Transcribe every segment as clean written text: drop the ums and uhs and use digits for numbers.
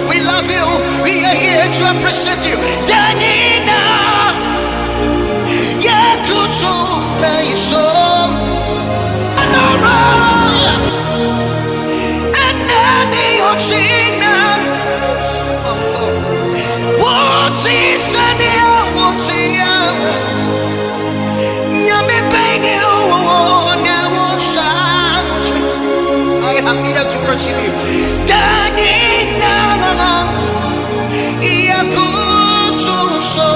We love you. We are here to appreciate you. Danina, Yakutu, Naiso, Anora, and Nani Ochina. What's his name? What's his Nyame Benu, I am here to worship you. Danina, Yakutu, so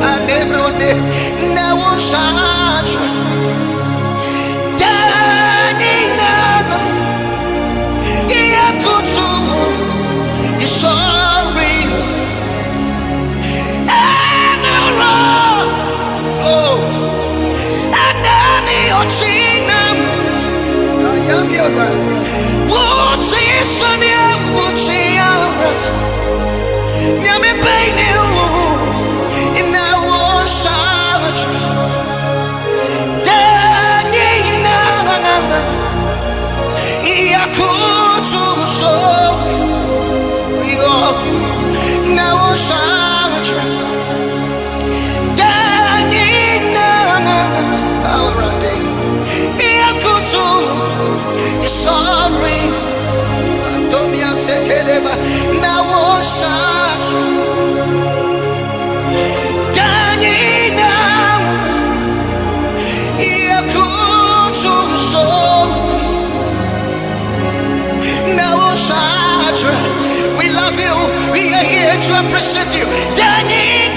I never did. Now, Sasha, Danina, Yakutu, is sorry. And the road flow, and Nani Ochina. What's his name? What's his Nyame Benu in our Savage Danina Yakutu, so we go now Savage Danina our day Yakutu. Sorry, don't be a second. Now, Sash, Danina, Yakutu, so now, Sash, we love you. We are here to appreciate you, Danina.